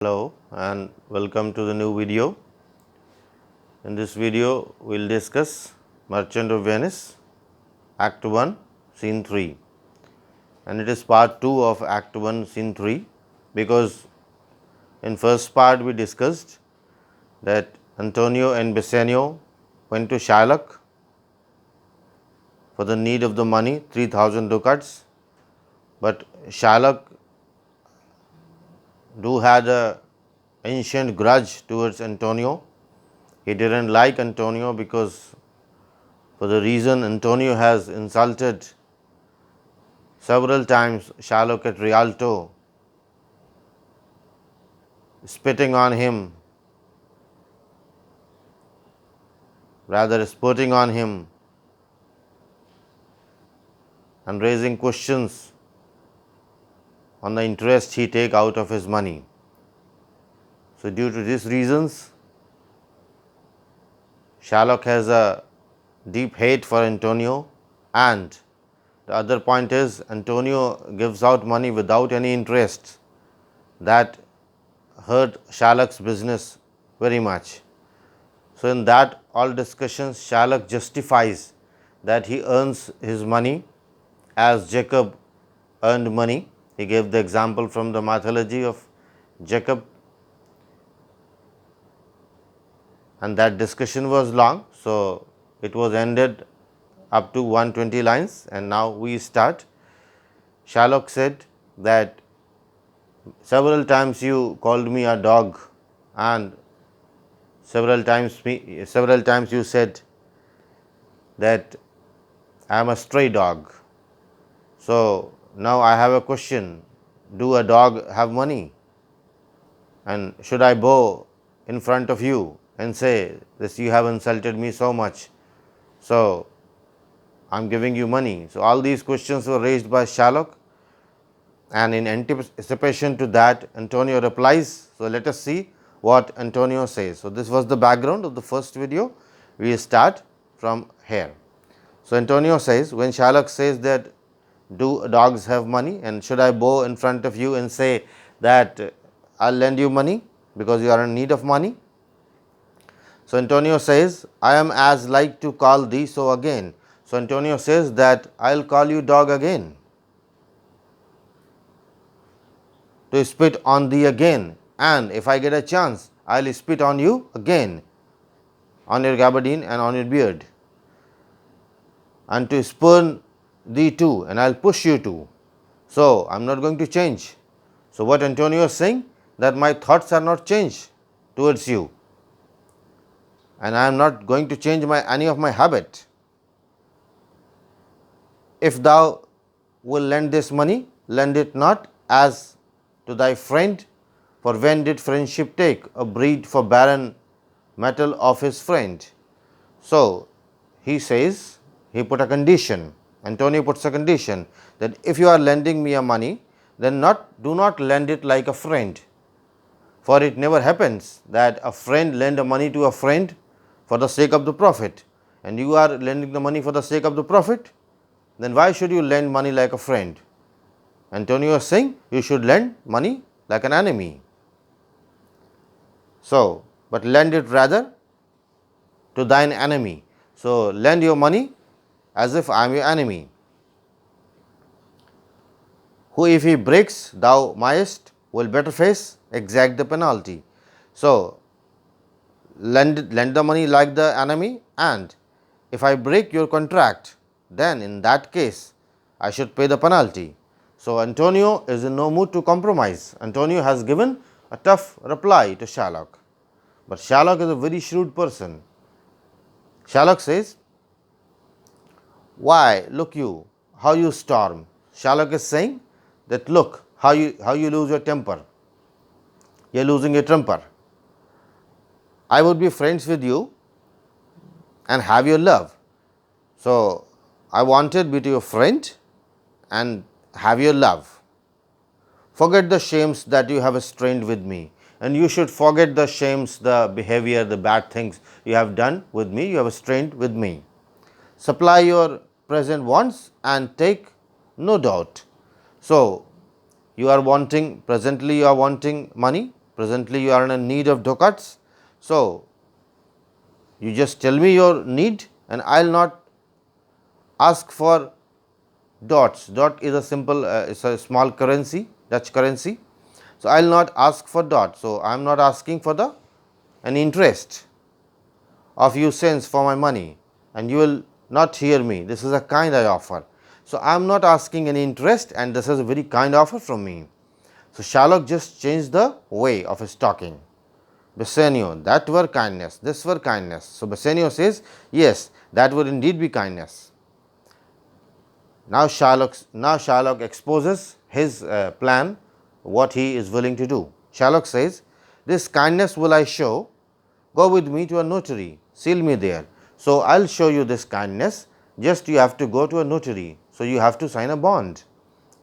Hello and welcome to the new video. In this video, we will discuss Merchant of Venice, Act 1, Scene 3, and it is part 2 of Act 1, Scene 3, because in first part we discussed that Antonio and Bassanio went to Shylock for the need of the money, 3000 ducats, but Shylock had a ancient grudge towards Antonio. He didn't like Antonio because for the reason Antonio has insulted several times Shylock at Rialto, spitting on him, rather spitting on him and raising questions on the interest he take out of his money. So due to these reasons, Shylock has a deep hate for Antonio, and the other point is Antonio gives out money without any interest. That hurt Shylock's business very much. So in that all discussions, Shylock justifies that he earns his money as Jacob earned money. He gave the example from the mythology of Jacob, and that discussion was long. So it was ended up to 120 lines, and now we start. Shylock said that several times you called me a dog, and several times you said that I am a stray dog. So now I have a question: do a dog have money? And should I bow in front of you and say this, you have insulted me so much, so I am giving you money? So all these questions were raised by Shylock, and in anticipation to that, Antonio replies. So let us see what Antonio says. So this was the background of the first video. We start from here. So Antonio says, when Shylock says that do dogs have money, and should I bow in front of you and say that I'll lend you money because you are in need of money? So Antonio says, I am as like to call thee so again. So Antonio says that I'll call you dog again, to spit on thee again, and if I get a chance, I'll spit on you again, on your gabardine and on your beard, and to spurn thee too, and I'll push you too. So I'm not going to change. So what Antonio is saying, that my thoughts are not changed towards you, and I am not going to change any of my habit. If thou will lend this money, lend it not as to thy friend, for when did friendship take a breed for barren metal of his friend? So he says, he put a condition, Antonio puts a condition, that if you are lending me a money, then do not lend it like a friend. For it never happens that a friend lend a money to a friend for the sake of the profit, and you are lending the money for the sake of the profit, then why should you lend money like a friend? Antonio is saying you should lend money like an enemy. So, but lend it rather to thine enemy. So, lend your money as if I am your enemy. Who if he breaks, thou mayest will better face exact the penalty. So, lend the money like the enemy, and if I break your contract, then in that case I should pay the penalty. So Antonio is in no mood to compromise. Antonio has given a tough reply to Shylock, but Shylock is a very shrewd person. Shylock says, why, look you, how you storm. Shylock is saying that look how you lose your temper. You are losing your temper. I would be friends with you and have your love. So I wanted to be your friend and have your love. Forget the shames that you have strained with me, and you should forget the shames, the behavior, the bad things you have done with me, you have strained with me. Supply your present wants and take no doubt. So you are wanting, presently you are wanting money, presently you are in a need of ducats. So, you just tell me your need and I will not ask for dots. Dot is a simple, it's a small currency, Dutch currency. So, I will not ask for dot. So, I am not asking for the an interest of you cents for my money, and you will not hear me. This is a kind I offer. So, I am not asking any interest, and this is a very kind offer from me. So, Shylock just changed the way of his talking. Bassanio, that were kindness, this were kindness. So, Bassanio says, yes, that would indeed be kindness. Now Shylock exposes his plan, what he is willing to do. Shylock says, this kindness will I show, go with me to a notary, seal me there. So, I will show you this kindness, just you have to go to a notary. So, you have to sign a bond.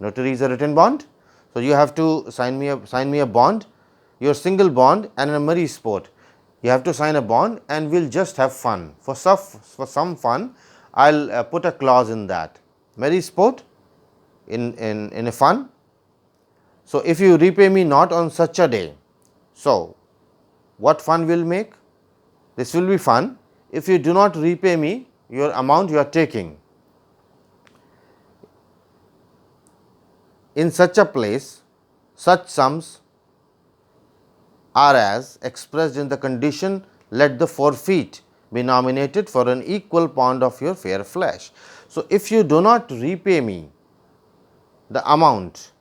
Notary is a written bond. So, you have to sign me a bond, your single bond and a marriage sport. You have to sign a bond and we will just have fun. For some fun, I will put a clause in that. Marriage sport in a fun. So, if you repay me not on such a day, so what fun will make? This will be fun if you do not repay me your amount you are taking. In such a place, such sums are as expressed in the condition, let the forfeit be nominated for an equal pound of your fair flesh. So, if you do not repay me the amount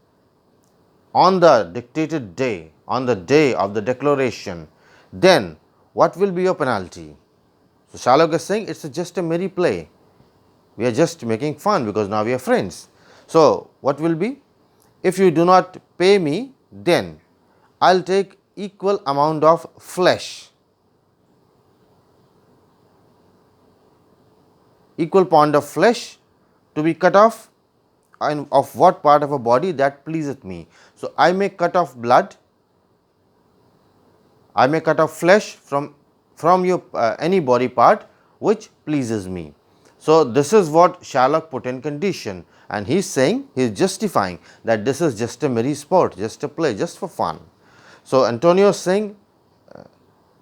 on the dictated day, on the day of the declaration, then what will be your penalty? So, Shylock is saying it is just a merry play, we are just making fun because now we are friends. So, what will be? If you do not pay me, then I will take equal amount of flesh, equal pound of flesh to be cut off, and of what part of a body that pleaseth me. So, I may cut off blood, I may cut off flesh from your any body part which pleases me. So, this is what Shylock put in condition, and he is saying, he is justifying that this is just a merry sport, just a play, just for fun. So, Antonio is saying,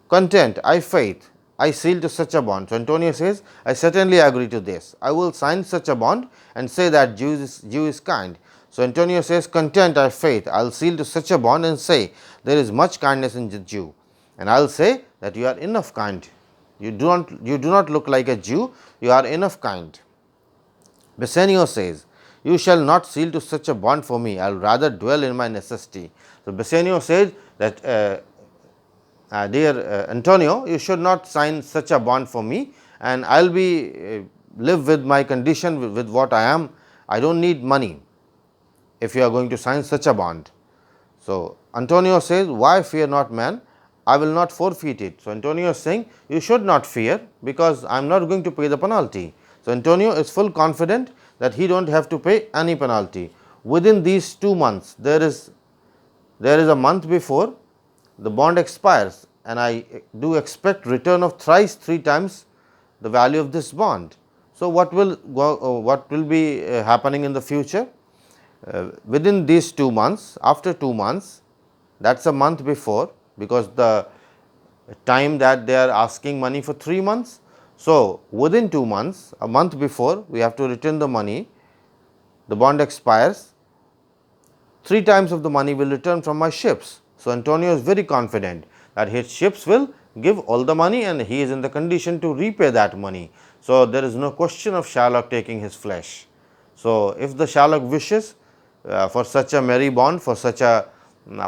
content, I faith, I seal to such a bond. So, Antonio says, I certainly agree to this. I will sign such a bond and say that Jew is kind. So, Antonio says, content, I faith, I will seal to such a bond and say, there is much kindness in the Jew. And I will say that you are enough kind. You do not look like a Jew, you are enough kind. Bassanio says, you shall not seal to such a bond for me, I will rather dwell in my necessity. So, Bassanio says that dear Antonio, you should not sign such a bond for me, and I will be live with my condition, with what I am. I do not need money if you are going to sign such a bond. So, Antonio says, why fear not man, I will not forfeit it. So, Antonio is saying, you should not fear because I am not going to pay the penalty. So, Antonio is full confident that he do not have to pay any penalty. Within these 2 months, there is a month before the bond expires, and I do expect return of thrice 3 times the value of this bond. So, what will be happening in the future? Within these 2 months, after 2 months, that is a month before, because the time that they are asking money for 3 months. So, within 2 months, a month before, we have to return the money, the bond expires, 3 times of the money will return from my ships. So, Antonio is very confident that his ships will give all the money and he is in the condition to repay that money. So, there is no question of Shylock taking his flesh. So, if the Shylock wishes for such a merry bond, for such a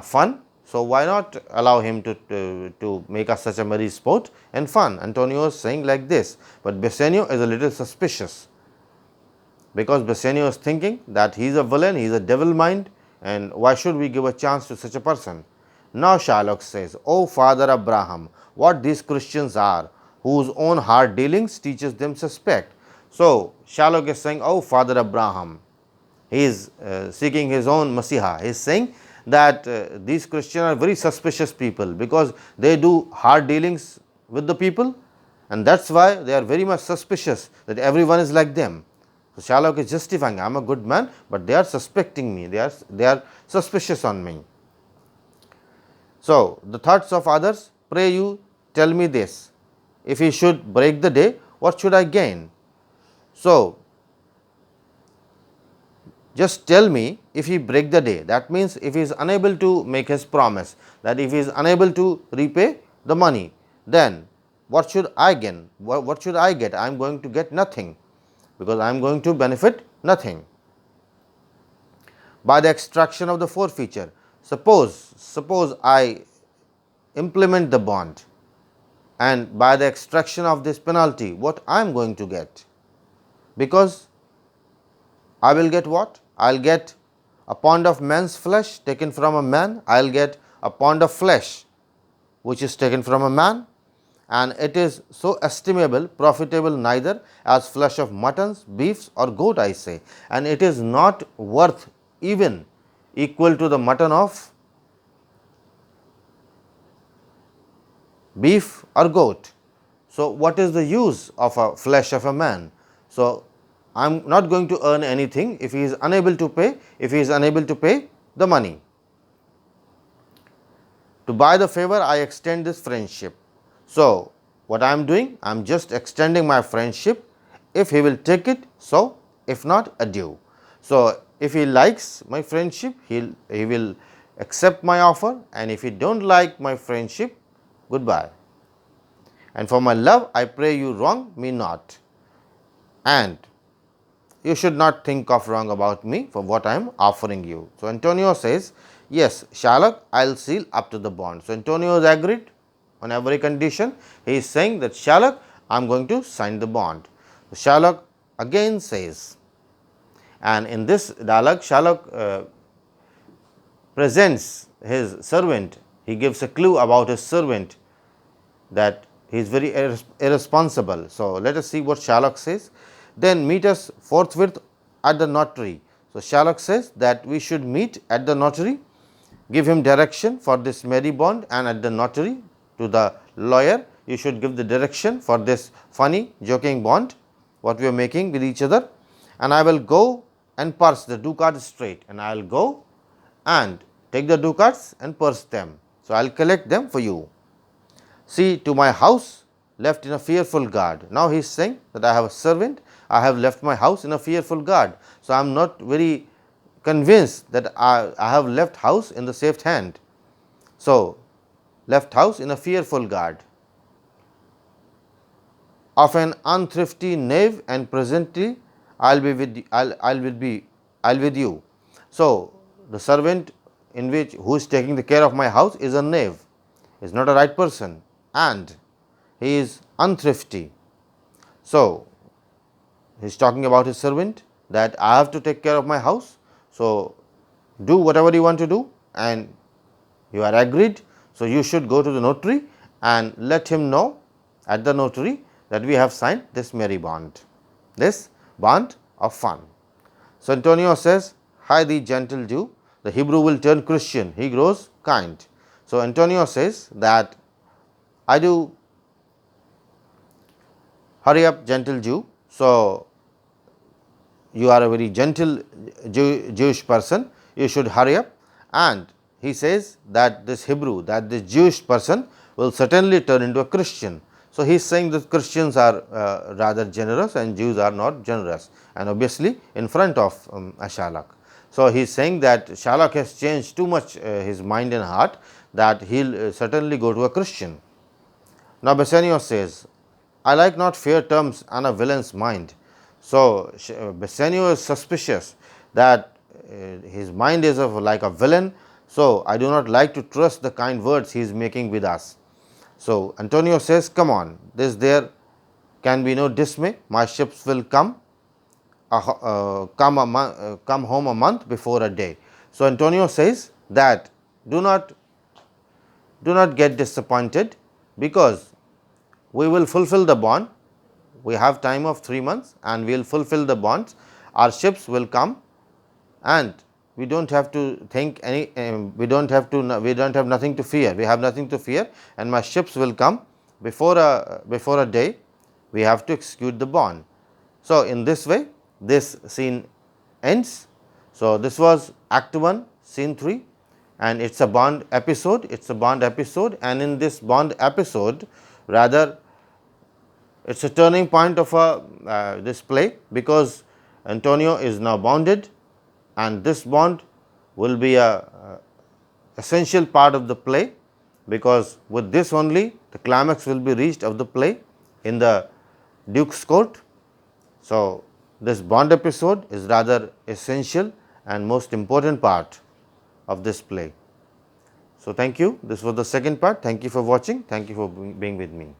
fun, so why not allow him to make us such a merry sport and fun? Antonio is saying like this, but Bassanio is a little suspicious, because Bassanio is thinking that he is a villain, he is a devil mind, and why should we give a chance to such a person? Now Shylock says, O Father Abraham, what these Christians are, whose own hard dealings teaches them suspect. So Shylock is saying, O Father Abraham, he is seeking his own Messiah. He is saying that these Christians are very suspicious people, because they do hard dealings with the people, and that is why they are very much suspicious that everyone is like them. So Shylock is justifying, I am a good man, but they are suspecting me, they are suspicious on me. So, the thoughts of others, pray you tell me this. If he should break the day, what should I gain? So, just tell me if he break the day. That means if he is unable to make his promise, that if he is unable to repay the money, then what should I gain? What should I get? I am going to get nothing, because I am going to benefit nothing. By the extraction of the forfeiture, suppose I implement the bond, and by the extraction of this penalty, what I am going to get? Because I will get what? I will get a pound of man's flesh taken from a man, I will get a pound of flesh which is taken from a man, and it is so estimable, profitable neither as flesh of muttons, beefs or goat, I say, and it is not worth even equal to the mutton of beef or goat. So, what is the use of a flesh of a man? So, I am not going to earn anything if he is unable to pay, the money. To buy the favor, I extend this friendship. So, what I am doing? I am just extending my friendship. If he will take it, so, if not, adieu. So, if he likes my friendship, he will accept my offer, and if he do not like my friendship, goodbye. And for my love, I pray you wrong me not, and you should not think of wrong about me for what I am offering you. So, Antonio says, yes, Shylock, I will seal up to the bond. So, Antonio has agreed on every condition. He is saying that, Shylock, I am going to sign the bond. So, Shylock again says, and in this dialogue, Shylock presents his servant. He gives a clue about his servant, that he is very irresponsible. So, let us see what Shylock says. Then meet us forthwith at the notary. So, Shylock says that we should meet at the notary, give him direction for this merry bond, and at the notary to the lawyer you should give the direction for this funny joking bond what we are making with each other, and I will go and purse the ducats straight, and I will go and take the ducats and purse them. So, I will collect them for you. See to my house left in a fearful guard. Now, he is saying that I have a servant, I have left my house in a fearful guard. So, I am not very convinced that I have left house in the safe hand. So, left house in a fearful guard of an unthrifty knave, and presently I will be with I will with you. So, the servant in which who is taking the care of my house is a knave, is not a right person, and he is unthrifty. So, he is talking about his servant, that I have to take care of my house. So, do whatever you want to do, and you are agreed. So, you should go to the notary and let him know at the notary that we have signed this merry bond, this bond of fun. So, Antonio says, hi the gentle Jew, the Hebrew will turn Christian, he grows kind. So, Antonio says that I do hurry up gentle Jew. So, you are a very gentle Jewish person, you should hurry up, and he says that this Hebrew, that this Jewish person will certainly turn into a Christian. So, he is saying that Christians are rather generous and Jews are not generous, and obviously in front of Shylock. So, he is saying that Shylock has changed too much his mind and heart, that he will certainly go to a Christian. Now, Bassanio says, I like not fair terms and a villain's mind. So, Bassanio is suspicious that his mind is of like a villain. So, I do not like to trust the kind words he is making with us. So, Antonio says, come on, there can be no dismay, my ships will come home a month before a day. So, Antonio says that do not get disappointed, because we will fulfill the bond. We have time of 3 months and we will fulfill the bonds. Our ships will come, and we do not have to think any, we do not have nothing to fear. We have nothing to fear, and my ships will come before a day. We have to execute the bond. So, in this way, this scene ends. So, this was Act 1, Scene 3. and it's a Bond episode. It's a Bond episode, and in this Bond episode, rather, it's a turning point of this play, because Antonio is now bonded, and this bond will be a essential part of the play, because with this only the climax will be reached of the play in the Duke's court. So, this Bond episode is rather essential and most important part of this play. So, thank you. This was the second part. Thank you for watching. Thank you for being with me.